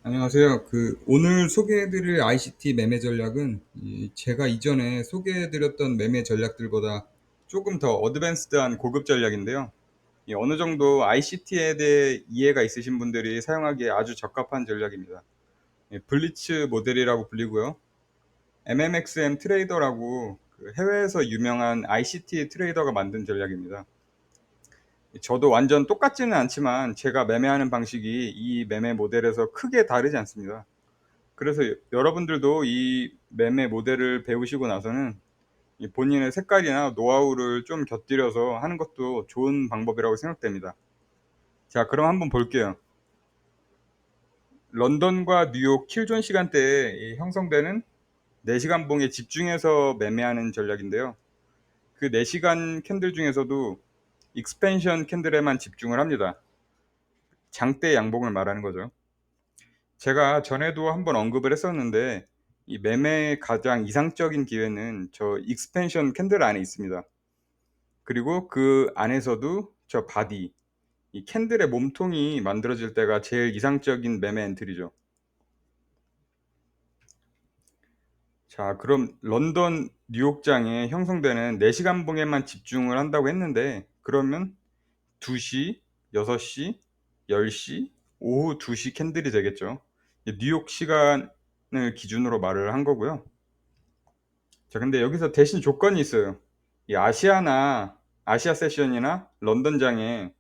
안녕하세요. 오늘 소개해드릴 ICT 매매 전략은 제가 이전에 소개해드렸던 매매 전략들보다 조금 더 어드밴스드한 고급 전략인데요. 어느 정도 ICT에 대해 이해가 있으신 분들이 사용하기에 아주 적합한 전략입니다. 블리츠 모델이라고 불리고요. MMXM 트레이더라고 해외에서 유명한 ICT 트레이더가 만든 전략입니다. 저도 완전 똑같지는 않지만 제가 매매하는 방식이 이 매매 모델에서 크게 다르지 않습니다. 그래서 여러분들도 이 매매 모델을 배우시고 나서는 이 본인의 색깔이나 노하우를 좀 곁들여서 하는 것도 좋은 방법이라고 생각됩니다. 자, 그럼 한번 볼게요. 런던과 뉴욕 킬존 시간대에 이 형성되는 4시간 봉에 집중해서 매매하는 전략인데요. 그 4시간 캔들 중에서도 익스펜션 캔들에만 집중을 합니다. 장대 양봉을 말하는 거죠. 제가 전에도 한번 언급을 했었는데 이 매매의 가장 이상적인 기회는 저 익스펜션 캔들 안에 있습니다. 그리고 그 안에서도 저 바디, 이 캔들의 몸통이 만들어질 때가 제일 이상적인 매매 엔트리죠. 자, 그럼 런던 뉴욕장에 형성되는 4시간 봉에만 집중을 한다고 했는데, 그러면 2시, 6시, 10시, 오후 2시 캔들이 되겠죠. 뉴욕 시간을 기준으로 말을 한 거고요. 자, 근데 여기서 대신 조건이 있어요. 이 아시아 세션이나 런던장에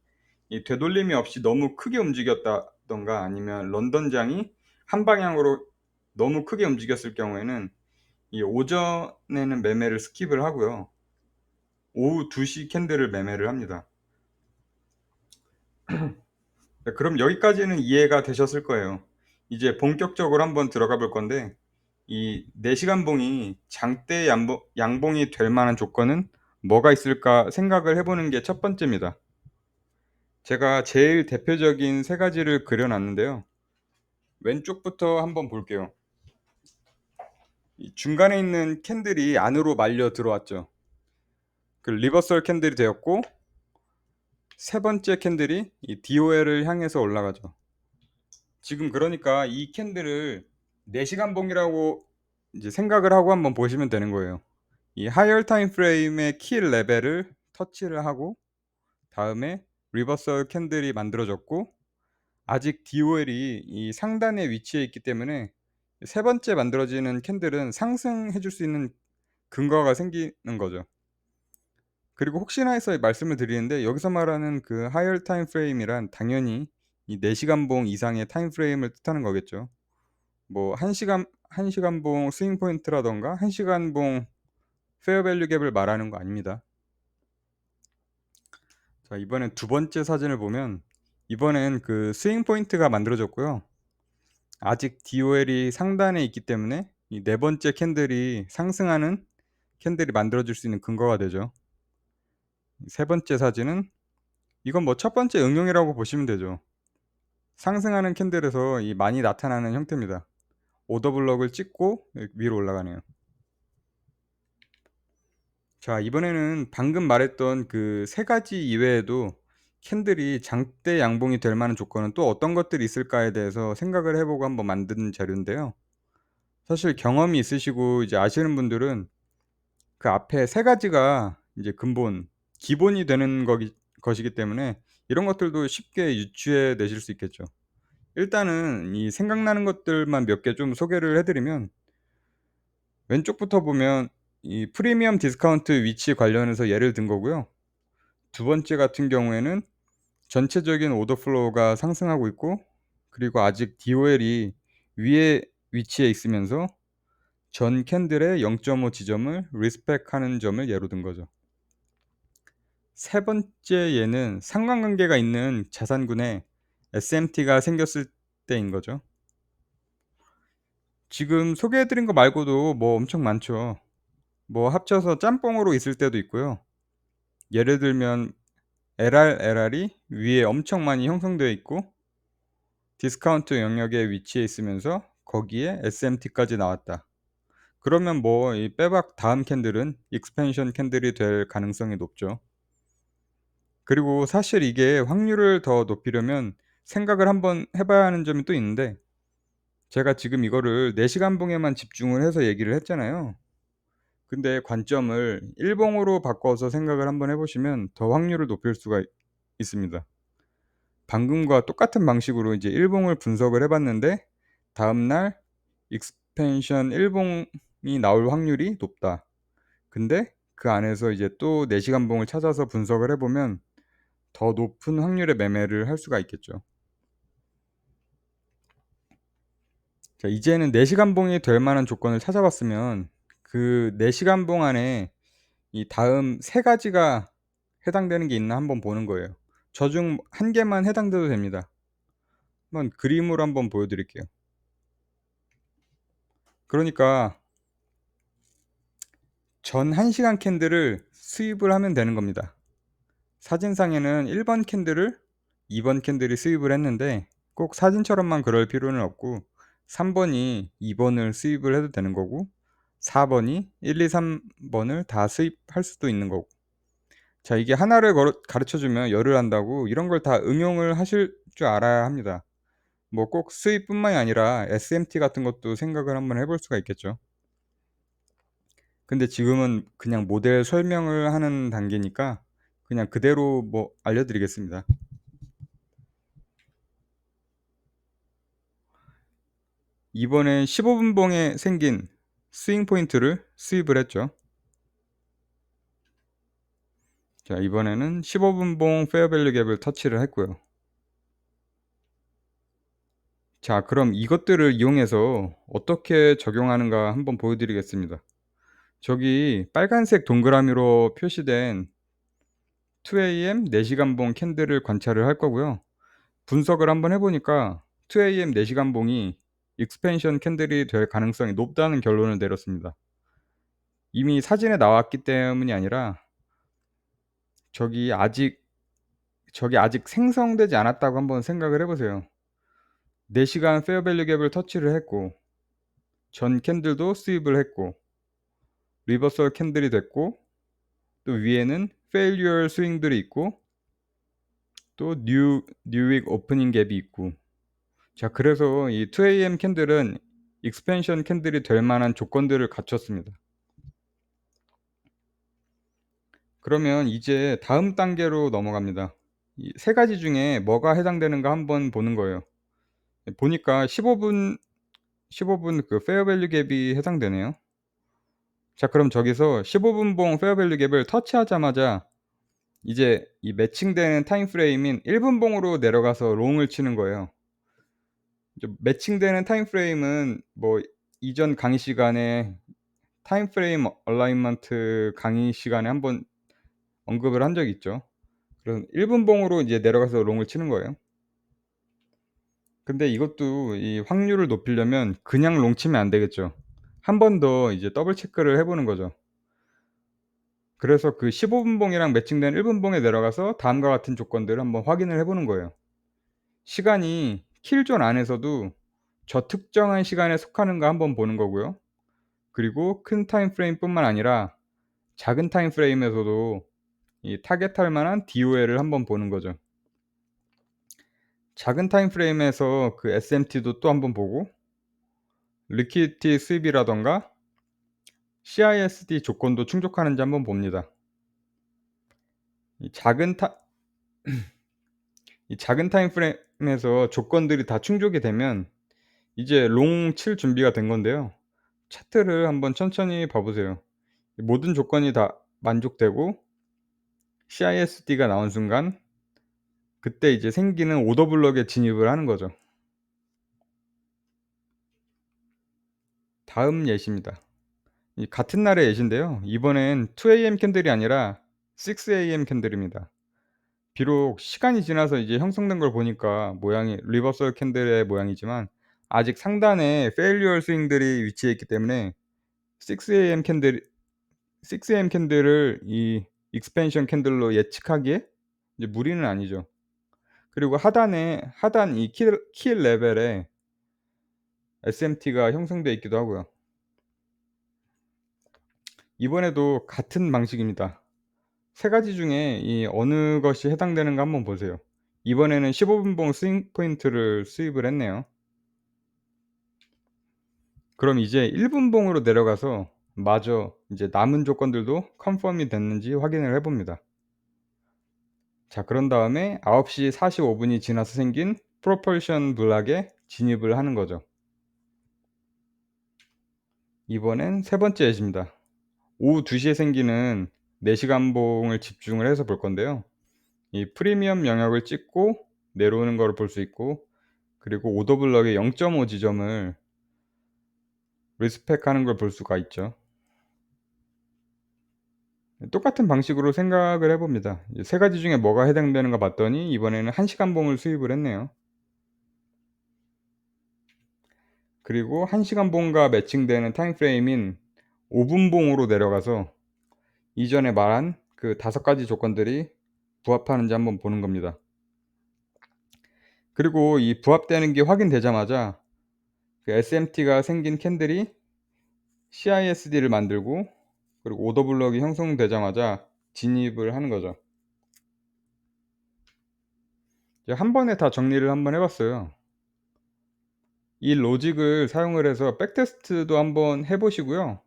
이 되돌림이 없이 너무 크게 움직였다던가 아니면 런던장이 한 방향으로 너무 크게 움직였을 경우에는 이 오전에는 매매를 스킵을 하고요. 오후 2시 캔들을 매매를 합니다. 네, 그럼 여기까지는 이해가 되셨을 거예요. 이제 본격적으로 한번 들어가 볼 건데 이 4시간 봉이 장대 양봉이 될 만한 조건은 뭐가 있을까 생각을 해보는 게 첫 번째입니다. 제가 제일 대표적인 세 가지를 그려놨는데요. 왼쪽부터 한번 볼게요. 이 중간에 있는 캔들이 안으로 말려 들어왔죠. 그 리버설 캔들이 되었고 세 번째 캔들이 이 DOL을 향해서 올라가죠. 지금 그러니까 이 캔들을 4시간 봉이라고 이제 생각을 하고 한번 보시면 되는 거예요. 이 하이어 타임 프레임의 키 레벨을 터치를 하고 다음에 리버설 캔들이 만들어졌고 아직 DOL이 이 상단에 위치해 있기 때문에 세 번째 만들어지는 캔들은 상승해 줄 수 있는 근거가 생기는 거죠. 그리고 혹시나 해서 말씀을 드리는데 여기서 말하는 그 하이어 타임 프레임이란 당연히 이 4시간 봉 이상의 타임 프레임을 뜻하는 거겠죠. 뭐 1시간 봉 스윙 포인트라든가 1시간 봉 페어 밸류 갭을 말하는 거 아닙니다. 자, 이번엔 두 번째 사진을 보면 이번엔 그 스윙 포인트가 만들어졌고요. 아직 DOL이 상단에 있기 때문에 이 네 번째 캔들이 상승하는 캔들이 만들어질 수 있는 근거가 되죠. 세 번째 사진은 이건 뭐 첫 번째 응용이라고 보시면 되죠. 상승하는 캔들에서 이 많이 나타나는 형태입니다. 오더 블럭을 찍고 위로 올라가네요. 자, 이번에는 방금 말했던 그 세 가지 이외에도 캔들이 장대 양봉이 될 만한 조건은 또 어떤 것들이 있을까에 대해서 생각을 해 보고 한번 만든 자료인데요. 사실 경험이 있으시고 이제 아시는 분들은 그 앞에 세 가지가 이제 기본이 되는 것이기 때문에 이런 것들도 쉽게 유추해 내실 수 있겠죠. 일단은 이 생각나는 것들만 몇 개 좀 소개를 해 드리면 왼쪽부터 보면 이 프리미엄 디스카운트 위치 관련해서 예를 든 거고요. 두 번째 같은 경우에는 전체적인 오더 플로우가 상승하고 있고 그리고 아직 DOL이 위에 위치해 있으면서 전 캔들의 0.5 지점을 리스펙하는 점을 예로 든 거죠. 세 번째 예는 상관관계가 있는 자산군에 SMT가 생겼을 때인 거죠. 지금 소개해 드린 거 말고도 뭐 엄청 많죠. 뭐 합쳐서 짬뽕으로 있을 때도 있고요. 예를 들면 LR이 위에 엄청 많이 형성되어 있고 디스카운트 영역에 위치해 있으면서 거기에 SMT까지 나왔다. 그러면 뭐 이 빼박 다음 캔들은 익스펜션 캔들이 될 가능성이 높죠. 그리고 사실 이게 확률을 더 높이려면 생각을 한번 해 봐야 하는 점이 또 있는데 제가 지금 이거를 4 시간봉에만 집중을 해서 얘기를 했잖아요. 근데 관점을 일봉으로 바꿔서 생각을 한번 해 보시면 더 확률을 높일 수가 있습니다. 방금과 똑같은 방식으로 이제 일봉을 분석을 해 봤는데 다음 날 익스펜션 일봉이 나올 확률이 높다. 근데 그 안에서 이제 또 4 시간봉을 찾아서 분석을 해 보면 더 높은 확률의 매매를 할 수가 있겠죠. 자, 이제는 4 시간봉이 될 만한 조건을 찾아봤으면 그 4 시간봉 안에 이 다음 3 가지가 해당되는 게 있나 한번 보는 거예요. 저 중 1 개만 해당돼도 됩니다. 한번 그림으로 한번 보여 드릴게요. 그러니까 전 1 시간 캔들을 수입을 하면 되는 겁니다. 사진상에는 1번 캔들을 2번 캔들이 수입을 했는데 꼭 사진처럼만 그럴 필요는 없고 3 번이 2 번을 수입을 해도 되는 거고 4 번이 1, 2, 3 번을 다 수입할 수도 있는 거고. 자, 이게 하나를 가르쳐 주면 열을 한다고 이런 걸 다 응용을 하실 줄 알아야 합니다. 뭐 꼭 수입뿐만이 아니라 SMT 같은 것도 생각을 한번 해볼 수가 있겠죠. 근데 지금은 그냥 모델 설명을 하는 단계니까 그냥 그대로 뭐 알려 드리겠습니다. 이번엔 15 분봉에 생긴 스윙 포인트를 수입을 했죠. 자, 이번에는 15 분봉 페어 밸류 갭을 터치를 했고요. 자, 그럼 이것들을 이용해서 어떻게 적용하는가 한번 보여 드리겠습니다. 저기 빨간색 동그라미로 표시된 2am 4 시간봉 캔들을 관찰을 할 거고요. 분석을 한번 해 보니까 2am 4 시간봉이 익스펜션 캔들이 될 가능성이 높다는 결론을 내렸습니다. 이미 사진에 나왔기 때문이 아니라 저기 아직 생성되지 않았다고 한번 생각을 해 보세요. 4 시간 페어 밸류 갭을 터치를 했고 전 캔들도 수입을 했고 리버설 캔들이 됐고 또 위에는 페일리얼 스윙들이 있고 또 뉴윅 오프닝 갭이 있고. 자, 그래서 이 2am 캔들은 익스펜션 캔들이 될 만한 조건들을 갖췄습니다. 그러면 이제 다음 단계로 넘어갑니다. 이 3 가지 중에 뭐가 해당되는가 한번 보는 거예요. 보니까 15분 그 페어 밸류 갭이 해당되네요. 자, 그럼 저기서 15 분봉 페어 밸류 갭을 터치하자마자 이제 이 매칭되는 타임 프레임인 1 분봉으로 내려가서 롱을 치는 거예요. 이제 매칭되는 타임 프레임은 뭐 이전 강의 시간에 타임 프레임 얼라인먼트 강의 시간에 한번 언급을 한 적이 있죠. 그래서 1 분봉으로 이제 내려가서 롱을 치는 거예요. 근데 이것도 이 확률을 높이려면 그냥 롱 치면 안 되겠죠. 한 번 더 이제 더블 체크를 해 보는 거죠. 그래서 그 15 분봉이랑 매칭된 1 분봉에 내려가서 다음과 같은 조건들을 한번 확인을 해 보는 거예요. 시간이 킬존 안에서도 저 특정한 시간에 속하는가 한번 보는 거고요. 그리고 큰 타임 프레임뿐만 아니라 작은 타임 프레임에서도 이 타겟할 만한 DOL을 한번 보는 거죠. 작은 타임 프레임에서 그 SMT도 또 한번 보고 리퀴디티 수입이라든가 CISD 조건도 충족하는지 한번 봅니다. 이 작은 타 이 작은 타임 프레임에서 조건들이 다 충족이 되면 이제 롱 칠 준비가 된 건데요. 차트를 한번 천천히 봐 보세요. 모든 조건이 다 만족되고 CISD가 나온 순간 그때 이제 생기는 오더 블럭에 진입을 하는 거죠. 다음 예시입니다. 이 같은 날의 예시인데요. 이번엔 2am 캔들이 아니라 6am 캔들입니다. 비록 시간이 지나서 이제 형성된 걸 보니까 모양이 리버설 캔들의 모양이지만 아직 상단에 페일리얼 스윙들이 위치해 있기 때문에 6am 캔들 6am 캔들을 이 익스펜션 캔들로 예측하기에 이제 무리는 아니죠. 그리고 하단 이 킬 레벨에 SMT가 형성되어 있기도 하고요. 이번에도 같은 방식입니다. 3 가지 중에 이 어느 것이 해당되는가 한번 보세요. 이번에는 15 분봉 스윙 포인트를 수입을 했네요. 그럼 이제 1 분봉으로 내려가서 마저 이제 남은 조건들도 컨펌이 됐는지 확인을 해 봅니다. 자 그런 다음에 9시 45 분이 지나서 생긴 프로펄션 블락에 진입을 하는 거죠. 이번엔 세 번째 예시입니다. 오후 2 시에 생기는 4 시간봉을 집중을 해서 볼 건데요. 이 프리미엄 영역을 찍고 내려오는 거를 볼 수 있고, 그리고 오더 블럭의 0.5 지점을 리스펙하는 걸 볼 수가 있죠. 똑같은 방식으로 생각을 해 봅니다. 이제 세 가지 중에 뭐가 해당되는가 봤더니 이번에는 1 시간봉을 수입을 했네요. 그리고 1 시간봉과 매칭되는 타임 프레임인 5 분봉으로 내려가서 이전에 말한 그 5 가지 조건들이 부합하는지 한번 보는 겁니다. 그리고 이 부합되는 게 확인되자마자 그 SMT가 생긴 캔들이 CISD를 만들고, 그리고 오더 블럭이 형성되자마자 진입을 하는 거죠. 이제 한 번에 다 정리를 한번 해 봤어요. 이 로직을 사용을 해서 백테스트도 한번 해 보시고요.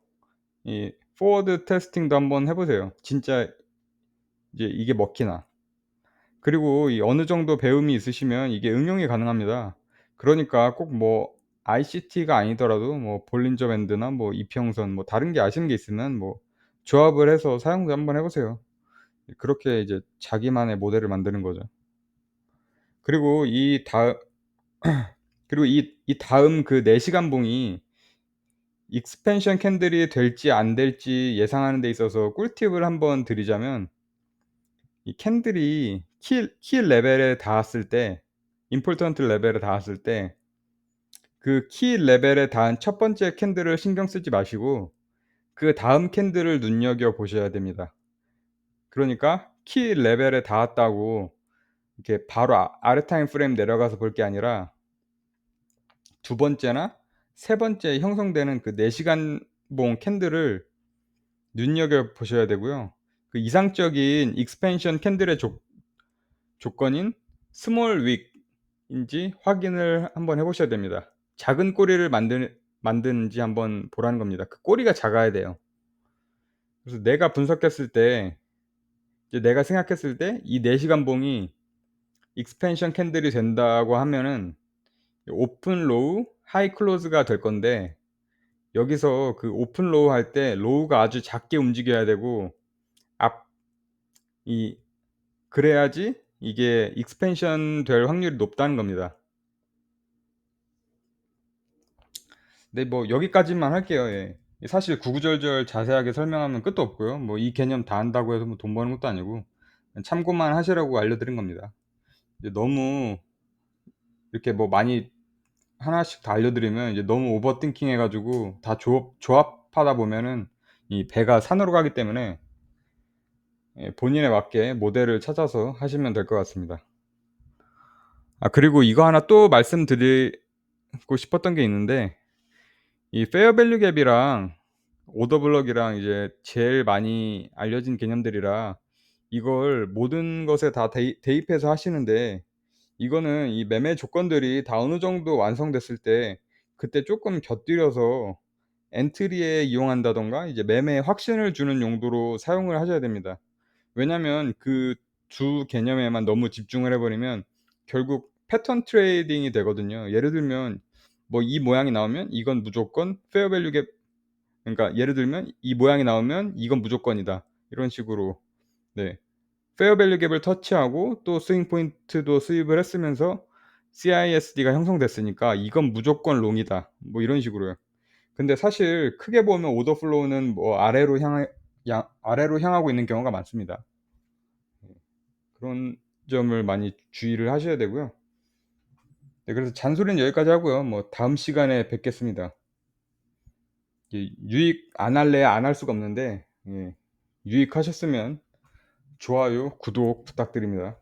이 포워드 테스팅도 한번 해 보세요. 진짜 이제 이게 먹히나. 그리고 이 어느 정도 배움이 있으시면 이게 응용이 가능합니다. 그러니까 꼭 뭐 ICT가 아니더라도 뭐 볼린저 밴드나 뭐 이평선 뭐 다른 게 아시는 게 있으면 뭐 조합을 해서 사용도 한번 해 보세요. 그렇게 이제 자기만의 모델을 만드는 거죠. 그리고 이 다음 그리고 이 다음 그 4 시간 봉이 익스펜션 캔들이 될지 안 될지 예상하는 데 있어서 꿀팁을 한번 드리자면, 이 캔들이 키 레벨에 닿았을 때, 임포턴트 레벨에 닿았을 때 그 키 레벨에 닿은 첫 번째 캔들을 신경 쓰지 마시고 그다음 캔들을 눈여겨 보셔야 됩니다. 그러니까 키 레벨에 닿았다고 이렇게 바로 아래 타임 프레임 내려가서 볼 게 아니라 두 번째나 세 번째 형성되는 그 4 시간 봉 캔들을 눈여겨 보셔야 되고요. 그 이상적인 익스펜션 캔들의 조건인 스몰 윅인지 확인을 한번 해 보셔야 됩니다. 작은 꼬리를 만드는지 한번 보라는 겁니다. 그 꼬리가 작아야 돼요. 그래서 내가 분석했을 때, 이제 내가 생각했을 때 이 4 시간 봉이 익스펜션 캔들이 된다고 하면은 오픈 로우, 하이 클로즈가 될 건데, 여기서 그 오픈 로우 할 때 로우가 아주 작게 움직여야 되고 앞 이 그래야지 이게 익스펜션 될 확률이 높다는 겁니다. 네 뭐 여기까지만 할게요. 예. 사실 구구절절 자세하게 설명하면 끝도 없고요. 뭐 이 개념 다 안다고 해서 뭐 돈 버는 것도 아니고 참고만 하시라고 알려드린 겁니다. 이제 너무 이렇게 뭐 많이 하나씩 다 알려드리면 이제 너무 오버띵킹 해 가지고 다 조합하다 보면은 이 배가 산으로 가기 때문에 예 본인에 맞게 모델을 찾아서 하시면 될 것 같습니다. 아 그리고 이거 하나 또 말씀드리고 싶었던 게 있는데, 이 페어 밸류 갭이랑 오더 블럭이랑 이제 제일 많이 알려진 개념들이라 이걸 모든 것에 다 대입해서 하시는데, 이거는 이 매매 조건들이 다 어느 정도 완성됐을 때 그때 쪼끔 곁들여서 엔트리에 이용한다든가 이제 매매에 확신을 주는 용도로 사용을 하셔야 됩니다. 왜냐면 그 두 개념에만 너무 집중을 해 버리면 결국 패턴 트레이딩이 되거든요. 예를 들면 뭐 이 모양이 나오면 이건 무조건 페어 밸류 갭, 그러니까 예를 들면 이 모양이 나오면 이건 무조건이다, 이런 식으로. 네. 페어 밸류 갭을 터치하고 또 스윙 포인트도 수입을 했으면서 CISD가 형성됐으니까 '이건 무조건 롱이다.' 뭐 이런 식으로요. 근데 사실 크게 보면 오더 플로우는 뭐 아래로 향하고 있는 경우가 많습니다. 그런 점을 많이 주의를 하셔야 되고요. 네 그래서 잔소리는 여기까지 하고요. 뭐 다음 시간에 뵙겠습니다. 이 유익 안 할래야 안 할 수가 없는데 예 유익하셨으면 좋아요, 구독 부탁드립니다.